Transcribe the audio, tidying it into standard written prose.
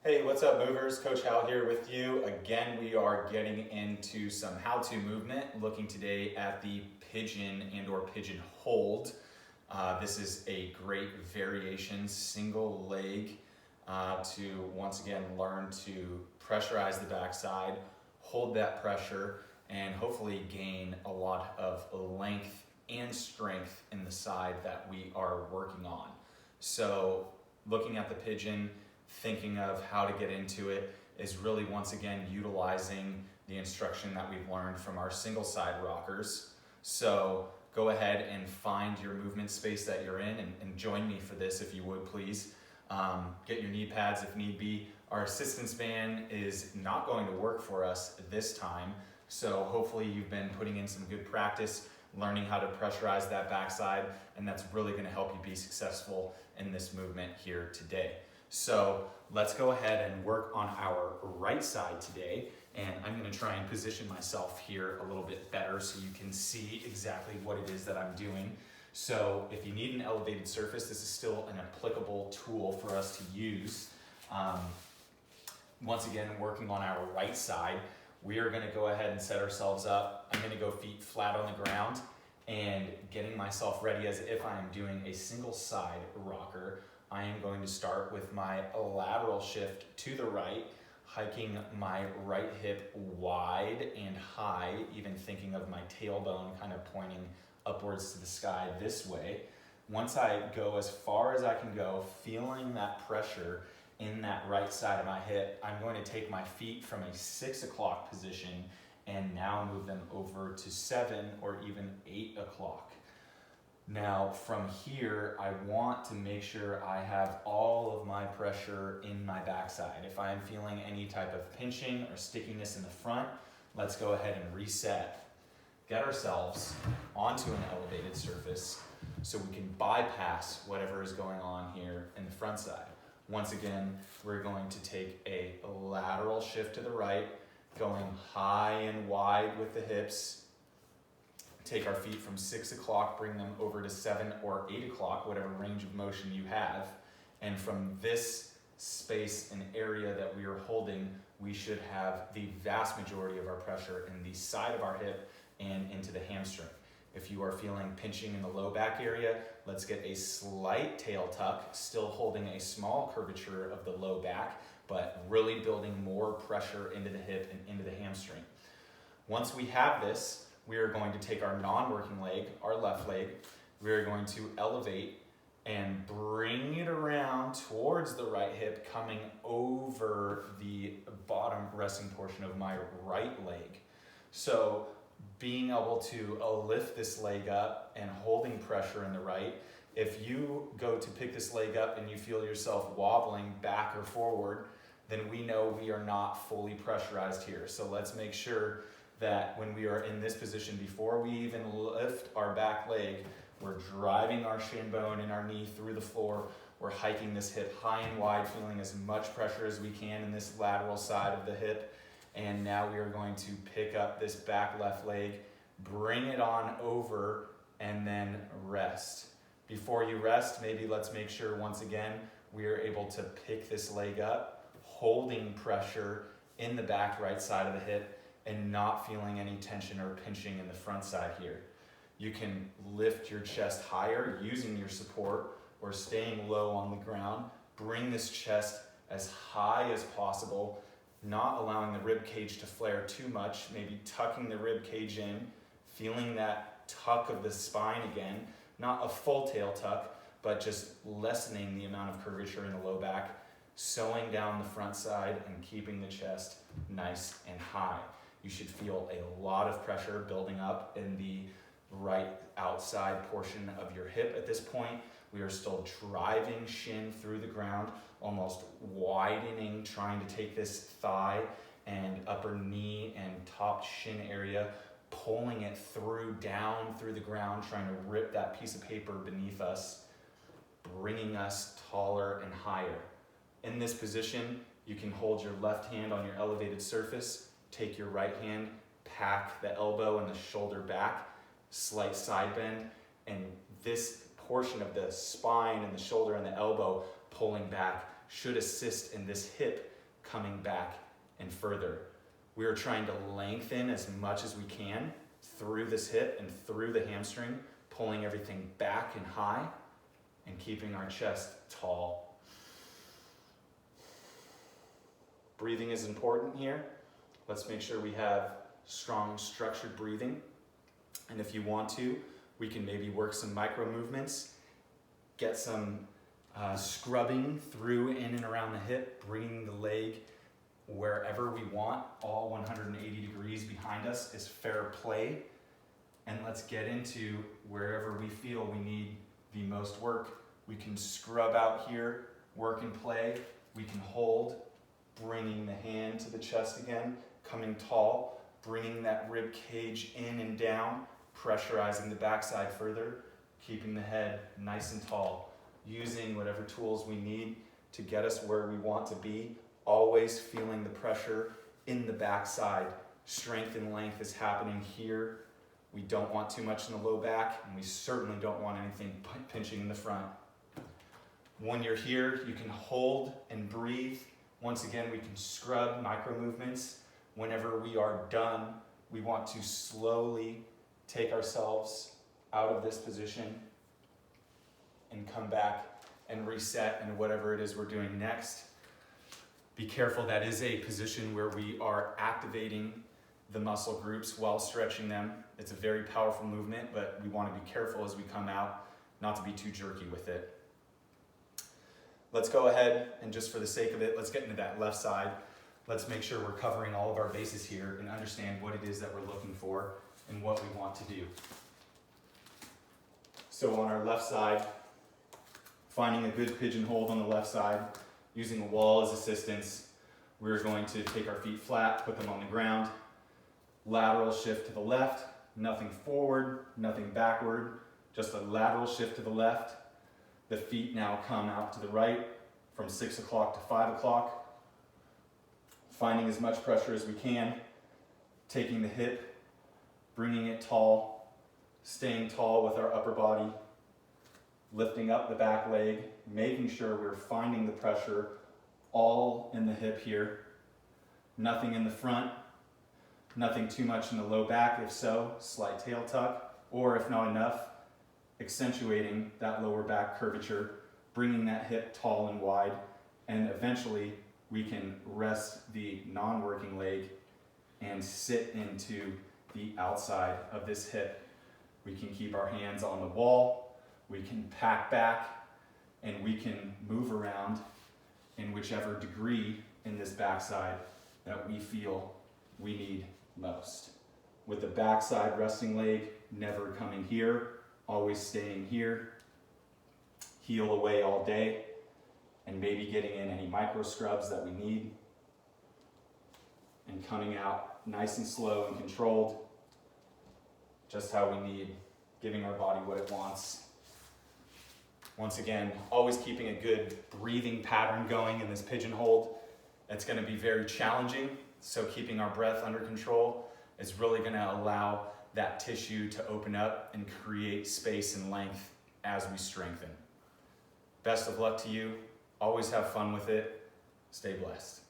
Hey, what's up, movers? Coach Hal here with you. Again, we are getting into some how-to movement, looking today at the pigeon and or pigeon hold. This is a great variation, single leg, to once again learn to pressurize the backside, hold that pressure, and hopefully gain a lot of length and strength in the side that we are working on. So looking at the pigeon, thinking of how to get into it is really once again utilizing the instruction that we've learned from our single side rockers. So go ahead and find your movement space that you're in and join me for this if you would please. Get your knee pads if need be. Our assistance band is not going to work for us this time, so hopefully you've been putting in some good practice, learning how to pressurize that backside, and that's really going to help you be successful in this movement here today. So let's go ahead and work on our right side today, and I'm going to try and position myself here a little bit better so you can see exactly what it is that I'm doing. So if you need an elevated surface, this is still an applicable tool for us to use. Once again, working on our right side, we are going to go ahead and set ourselves up. I'm going to go feet flat on the ground and getting myself ready as if I am doing a single side rocker. I am going to start with my lateral shift to the right, hiking my right hip wide and high, even thinking of my tailbone kind of pointing upwards to the sky this way. Once I go as far as I can go, feeling that pressure in that right side of my hip, I'm going to take my feet from a 6 o'clock position and now move them over to 7 or even 8 o'clock. Now from here, I want to make sure I have all of my pressure in my backside. If I'm feeling any type of pinching or stickiness in the front, let's go ahead and reset. Get ourselves onto an elevated surface so we can bypass whatever is going on here in the front side. Once again, we're going to take a lateral shift to the right, going high and wide with the hips. Take our feet from 6 o'clock, bring them over to 7 or 8 o'clock, whatever range of motion you have. And from this space and area that we are holding, we should have the vast majority of our pressure in the side of our hip and into the hamstring. If you are feeling pinching in the low back area, let's get a slight tail tuck, still holding a small curvature of the low back, but really building more pressure into the hip and into the hamstring. Once we have this, we are going to take our non-working leg, our left leg, we are going to elevate and bring it around towards the right hip, coming over the bottom resting portion of my right leg. So being able to lift this leg up and holding pressure in the right. If you go to pick this leg up and you feel yourself wobbling back or forward, then we know we are not fully pressurized here. So let's make sure that when we are in this position, before we even lift our back leg, we're driving our shin bone and our knee through the floor. We're hiking this hip high and wide, feeling as much pressure as we can in this lateral side of the hip. And now we are going to pick up this back left leg, bring it on over, and then rest. Before you rest, maybe let's make sure once again we are able to pick this leg up, holding pressure in the back right side of the hip, and not feeling any tension or pinching in the front side here. You can lift your chest higher using your support or staying low on the ground. Bring this chest as high as possible, not allowing the rib cage to flare too much, maybe tucking the rib cage in, feeling that tuck of the spine again, not a full tail tuck, but just lessening the amount of curvature in the low back, sewing down the front side and keeping the chest nice and high. You should feel a lot of pressure building up in the right outside portion of your hip at this point. We are still driving shin through the ground, almost widening, trying to take this thigh and upper knee and top shin area, pulling it through, down through the ground, trying to rip that piece of paper beneath us, bringing us taller and higher. In this position, you can hold your left hand on your elevated surface, take your right hand, pack the elbow and the shoulder back, slight side bend, and this portion of the spine and the shoulder and the elbow pulling back, should assist in this hip coming back and further. We are trying to lengthen as much as we can through this hip and through the hamstring, pulling everything back and high and keeping our chest tall. Breathing is important here. Let's make sure we have strong, structured breathing. And if you want to, we can maybe work some micro movements, get some scrubbing through in and around the hip, bringing the leg wherever we want. All 180 degrees behind us is fair play. And let's get into wherever we feel we need the most work. We can scrub out here, work and play. We can hold, bringing the hand to the chest again, coming tall, bringing that rib cage in and down, pressurizing the backside further, keeping the head nice and tall, using whatever tools we need to get us where we want to be, always feeling the pressure in the backside. Strength and length is happening here. We don't want too much in the low back, and we certainly don't want anything pinching in the front. When you're here, you can hold and breathe. Once again, we can scrub micro movements. Whenever we are done, we want to slowly take ourselves out of this position and come back and reset into whatever it is we're doing next. Be careful, that is a position where we are activating the muscle groups while stretching them. It's a very powerful movement, but we want to be careful as we come out, not to be too jerky with it. Let's go ahead and just for the sake of it, let's get into that left side. Let's make sure we're covering all of our bases here and understand what it is that we're looking for and what we want to do. So on our left side, finding a good pigeon hold on the left side, using a wall as assistance, we're going to take our feet flat, put them on the ground, lateral shift to the left, nothing forward, nothing backward, just a lateral shift to the left. The feet now come out to the right from 6 o'clock to 5 o'clock, finding as much pressure as we can, taking the hip, bringing it tall, staying tall with our upper body, lifting up the back leg, making sure we're finding the pressure all in the hip here. Nothing in the front, nothing too much in the low back. If so, slight tail tuck, or if not enough, accentuating that lower back curvature, bringing that hip tall and wide, and eventually we can rest the non-working leg and sit into the outside of this hip. We can keep our hands on the wall, we can pack back, and we can move around in whichever degree in this backside that we feel we need most. With the backside resting leg never coming here, always staying here, heel away all day, and maybe getting in any micro scrubs that we need, and coming out nice and slow and controlled, just how we need, giving our body what it wants. Once again, always keeping a good breathing pattern going in this pigeon hold. It's going to be very challenging, so keeping our breath under control is really going to allow that tissue to open up and create space and length as we strengthen. Best of luck to you. Always have fun with it. Stay blessed.